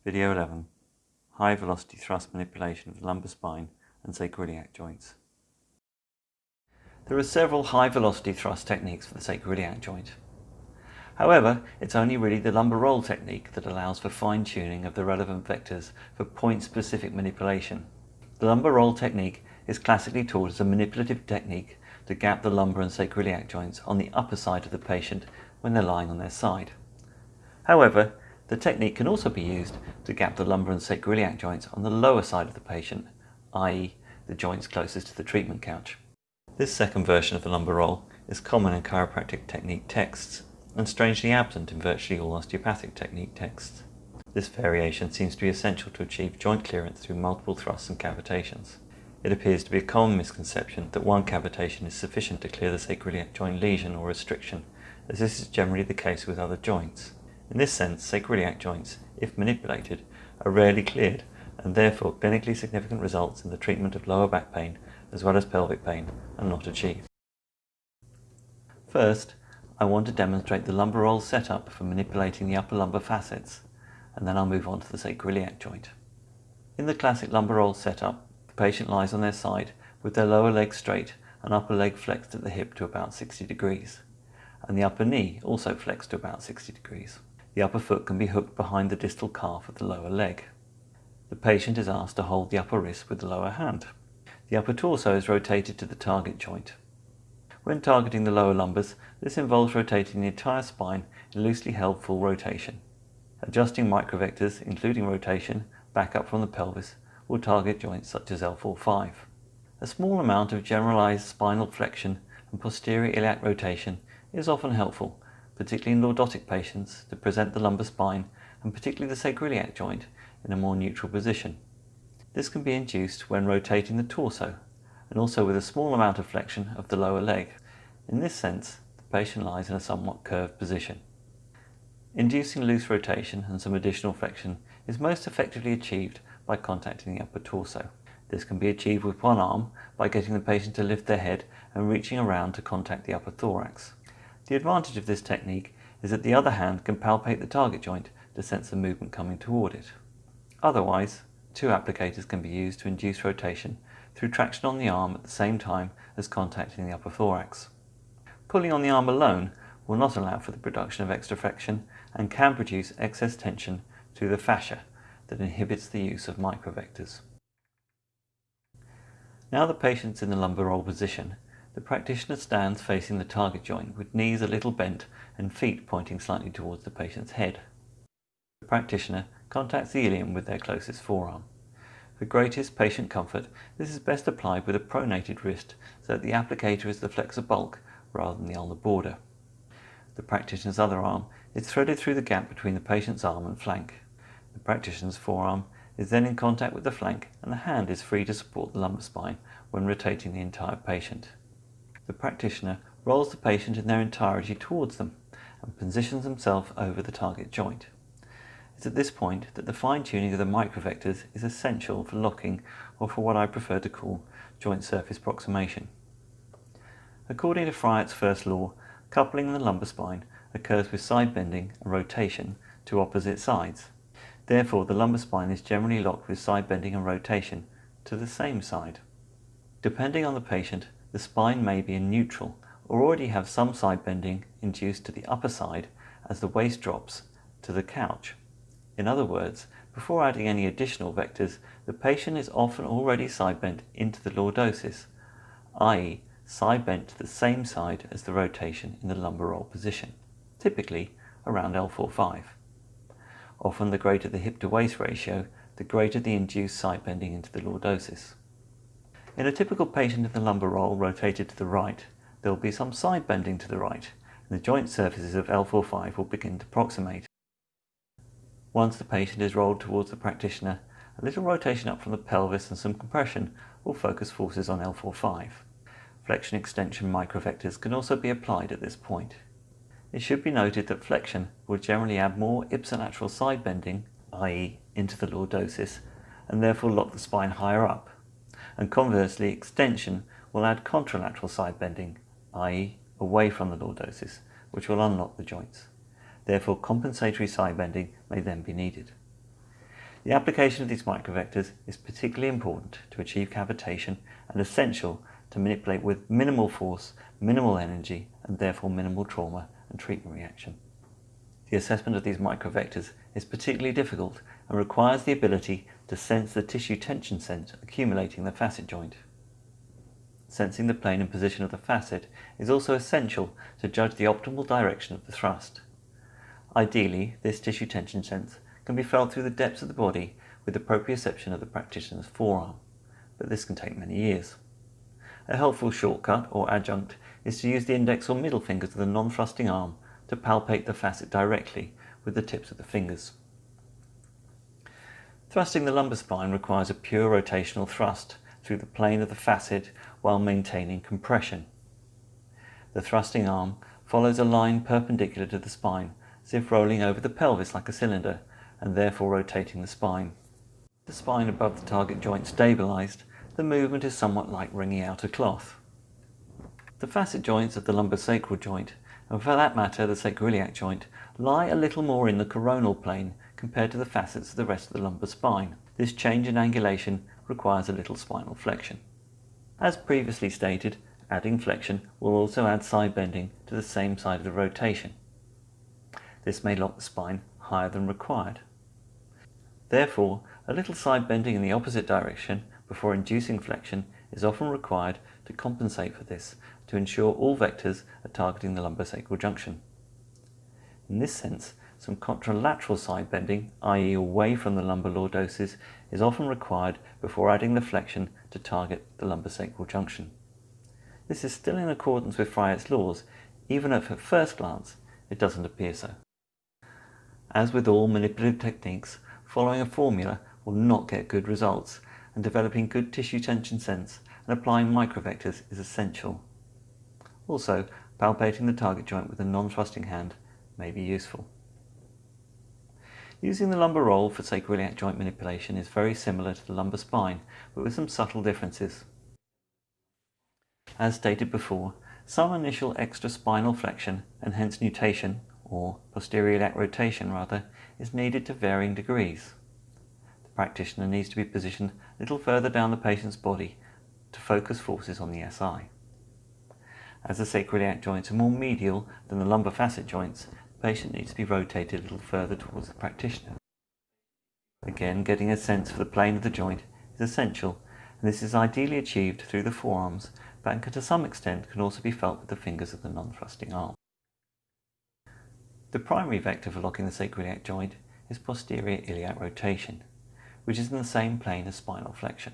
Video 11. High velocity thrust manipulation of the lumbar spine and sacroiliac joints. There are several high velocity thrust techniques for the sacroiliac joint. However, it's only really the lumbar roll technique that allows for fine-tuning of the relevant vectors for point-specific manipulation. The lumbar roll technique is classically taught as a manipulative technique to gap the lumbar and sacroiliac joints on the upper side of the patient when they're lying on their side. However, the technique can also be used to gap the lumbar and sacroiliac joints on the lower side of the patient, i.e. the joints closest to the treatment couch. This second version of the lumbar roll is common in chiropractic technique texts and strangely absent in virtually all osteopathic technique texts. This variation seems to be essential to achieve joint clearance through multiple thrusts and cavitations. It appears to be a common misconception that one cavitation is sufficient to clear the sacroiliac joint lesion or restriction, as this is generally the case with other joints. In this sense, sacroiliac joints, if manipulated, are rarely cleared and therefore clinically significant results in the treatment of lower back pain as well as pelvic pain are not achieved. First, I want to demonstrate the lumbar roll setup for manipulating the upper lumbar facets, and then I'll move on to the sacroiliac joint. In the classic lumbar roll setup, the patient lies on their side with their lower leg straight and upper leg flexed at the hip to about 60 degrees, and the upper knee also flexed to about 60 degrees. The upper foot can be hooked behind the distal calf of the lower leg. The patient is asked to hold the upper wrist with the lower hand. The upper torso is rotated to the target joint. When targeting the lower lumbars, this involves rotating the entire spine in loosely held full rotation. Adjusting microvectors, including rotation, back up from the pelvis, will target joints such as L4-5. A small amount of generalized spinal flexion and posterior iliac rotation is often helpful, particularly in lordotic patients, to present the lumbar spine and particularly the sacroiliac joint in a more neutral position. This can be induced when rotating the torso and also with a small amount of flexion of the lower leg. In this sense, the patient lies in a somewhat curved position. Inducing loose rotation and some additional flexion is most effectively achieved by contacting the upper torso. This can be achieved with one arm by getting the patient to lift their head and reaching around to contact the upper thorax. The advantage of this technique is that the other hand can palpate the target joint to sense the movement coming toward it. Otherwise, two applicators can be used to induce rotation through traction on the arm at the same time as contacting the upper thorax. Pulling on the arm alone will not allow for the production of extra flexion and can produce excess tension through the fascia that inhibits the use of microvectors. Now the patient's in the lumbar roll position, the practitioner stands facing the target joint with knees a little bent and feet pointing slightly towards the patient's head. The practitioner contacts the ilium with their closest forearm. For greatest patient comfort, this is best applied with a pronated wrist so that the applicator is the flexor bulk rather than the ulnar border. The practitioner's other arm is threaded through the gap between the patient's arm and flank. The practitioner's forearm is then in contact with the flank and the hand is free to support the lumbar spine when rotating the entire patient. The practitioner rolls the patient in their entirety towards them and positions himself over the target joint. It's at this point that the fine-tuning of the microvectors is essential for locking, or for what I prefer to call joint surface proximation. According to Friart's first law, coupling in the lumbar spine occurs with side bending and rotation to opposite sides. Therefore, the lumbar spine is generally locked with side bending and rotation to the same side. Depending on the patient, the spine may be in neutral or already have some side bending induced to the upper side as the waist drops to the couch. In other words, before adding any additional vectors, the patient is often already side bent into the lordosis, i.e. side bent to the same side as the rotation in the lumbar roll position, typically around L4-5. Often the greater the hip to waist ratio, the greater the induced side bending into the lordosis. In a typical patient in the lumbar roll rotated to the right, there will be some side bending to the right, and the joint surfaces of L4-5 will begin to proximate. Once the patient is rolled towards the practitioner, a little rotation up from the pelvis and some compression will focus forces on L4-5. Flexion extension microvectors can also be applied at this point. It should be noted that flexion will generally add more ipsilateral side bending, i.e. into the lordosis, and therefore lock the spine higher up. And conversely, extension will add contralateral side bending, i.e. away from the lordosis, which will unlock the joints. Therefore, compensatory side bending may then be needed. The application of these microvectors is particularly important to achieve cavitation and essential to manipulate with minimal force, minimal energy, and therefore minimal trauma and treatment reaction. The assessment of these microvectors is particularly difficult and requires the ability to sense the tissue tension sense accumulating in the facet joint. Sensing the plane and position of the facet is also essential to judge the optimal direction of the thrust. Ideally, this tissue tension sense can be felt through the depths of the body with the proprioception of the practitioner's forearm, but this can take many years. A helpful shortcut or adjunct is to use the index or middle fingers of the non-thrusting arm to palpate the facet directly with the tips of the fingers. Thrusting the lumbar spine requires a pure rotational thrust through the plane of the facet while maintaining compression. The thrusting arm follows a line perpendicular to the spine, as if rolling over the pelvis like a cylinder, and therefore rotating the spine. The spine above the target joint stabilized, the movement is somewhat like wringing out a cloth. The facet joints of the lumbosacral joint, and for that matter the sacroiliac joint, lie a little more in the coronal plane compared to the facets of the rest of the lumbar spine. This change in angulation requires a little spinal flexion. As previously stated, adding flexion will also add side bending to the same side of the rotation. This may lock the spine higher than required. Therefore, a little side bending in the opposite direction before inducing flexion is often required to compensate for this, to ensure all vectors are targeting the lumbosacral junction. In this sense, some contralateral side bending, i.e. away from the lumbar lordosis, is often required before adding the flexion to target the lumbosacral junction. This is still in accordance with Fryet's laws, even if at first glance it doesn't appear so. As with all manipulative techniques, following a formula will not get good results, and developing good tissue tension sense and applying microvectors is essential. Also, palpating the target joint with a non-thrusting hand may be useful. Using the lumbar roll for sacroiliac joint manipulation is very similar to the lumbar spine, but with some subtle differences. As stated before, some initial extra spinal flexion, and hence nutation, or posterior iliac rotation rather, is needed to varying degrees. The practitioner needs to be positioned a little further down the patient's body to focus forces on the SI. As the sacroiliac joints are more medial than the lumbar facet joints, the patient needs to be rotated a little further towards the practitioner. Again, getting a sense for the plane of the joint is essential, and this is ideally achieved through the forearms, but to some extent can also be felt with the fingers of the non-thrusting arm. The primary vector for locking the sacroiliac joint is posterior iliac rotation, which is in the same plane as spinal flexion.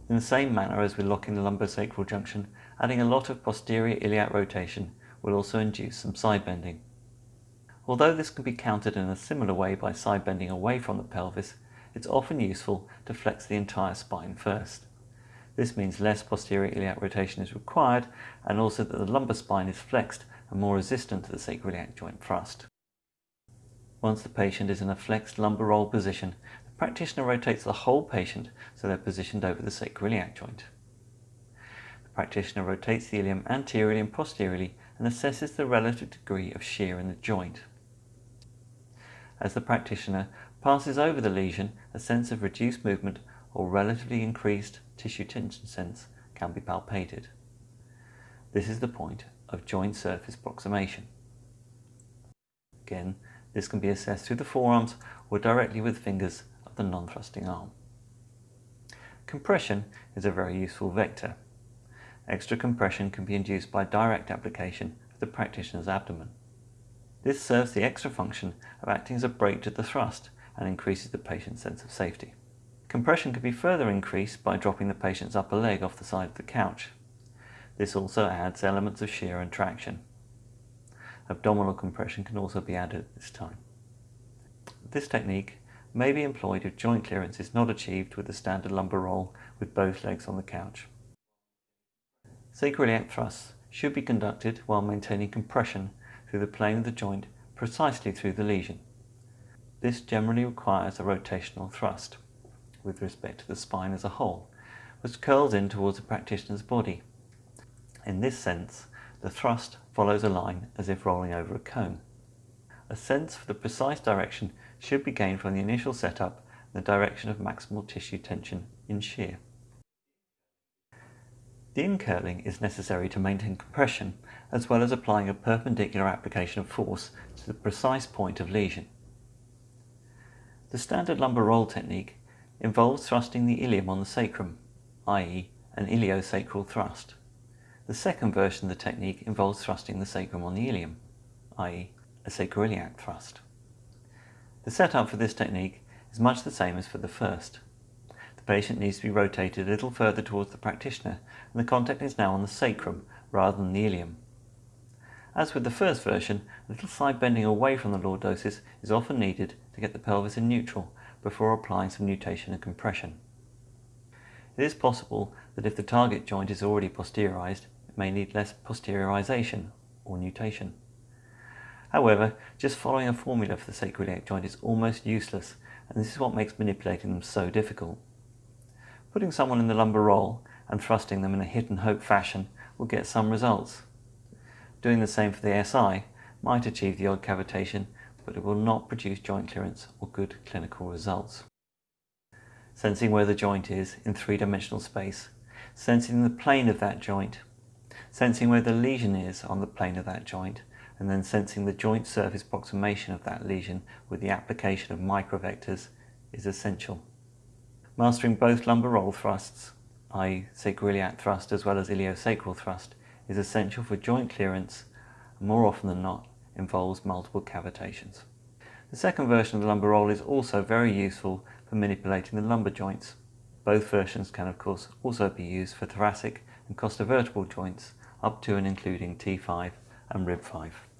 In the same manner as with locking the lumbosacral junction, adding a lot of posterior iliac rotation will also induce some side bending. Although this can be countered in a similar way by side bending away from the pelvis, it's often useful to flex the entire spine first. This means less posterior iliac rotation is required, and also that the lumbar spine is flexed and more resistant to the sacroiliac joint thrust. Once the patient is in a flexed lumbar roll position, the practitioner rotates the whole patient so they're positioned over the sacroiliac joint. The practitioner rotates the ilium anteriorly and posteriorly and assesses the relative degree of shear in the joint. As the practitioner passes over the lesion, a sense of reduced movement or relatively increased tissue tension sense can be palpated. This is the point of joint surface approximation. Again, this can be assessed through the forearms or directly with fingers of the non-thrusting arm. Compression is a very useful vector. Extra compression can be induced by direct application of the practitioner's abdomen. This serves the extra function of acting as a brake to the thrust and increases the patient's sense of safety. Compression can be further increased by dropping the patient's upper leg off the side of the couch. This also adds elements of shear and traction. Abdominal compression can also be added at this time. This technique may be employed if joint clearance is not achieved with the standard lumbar roll with both legs on the couch. Sacroiliac thrusts should be conducted while maintaining compression through the plane of the joint precisely through the lesion. This generally requires a rotational thrust with respect to the spine as a whole, which curls in towards the practitioner's body. In this sense, the thrust follows a line as if rolling over a cone. A sense for the precise direction should be gained from the initial setup in the direction of maximal tissue tension in shear. The incurling is necessary to maintain compression as well as applying a perpendicular application of force to the precise point of lesion. The standard lumbar roll technique involves thrusting the ilium on the sacrum, i.e. an iliosacral thrust. The second version of the technique involves thrusting the sacrum on the ilium, i.e. a sacroiliac thrust. The setup for this technique is much the same as for the first. The patient needs to be rotated a little further towards the practitioner, and the contact is now on the sacrum rather than the ilium. As with the first version, a little side bending away from the lordosis is often needed to get the pelvis in neutral before applying some nutation and compression. It is possible that if the target joint is already posteriorized, it may need less posteriorization or nutation. However, just following a formula for the sacroiliac joint is almost useless, and this is what makes manipulating them so difficult. Putting someone in the lumbar roll and thrusting them in a hit and hope fashion will get some results. Doing the same for the SI might achieve the odd cavitation, but it will not produce joint clearance or good clinical results. Sensing where the joint is in three-dimensional space, sensing the plane of that joint, sensing where the lesion is on the plane of that joint, and then sensing the joint surface approximation of that lesion with the application of microvectors is essential. Mastering both lumbar roll thrusts, i.e. sacroiliac thrust as well as iliosacral thrust, is essential for joint clearance and more often than not involves multiple cavitations. The second version of the lumbar roll is also very useful for manipulating the lumbar joints. Both versions can of course also be used for thoracic and costovertebral joints up to and including T5 and rib 5.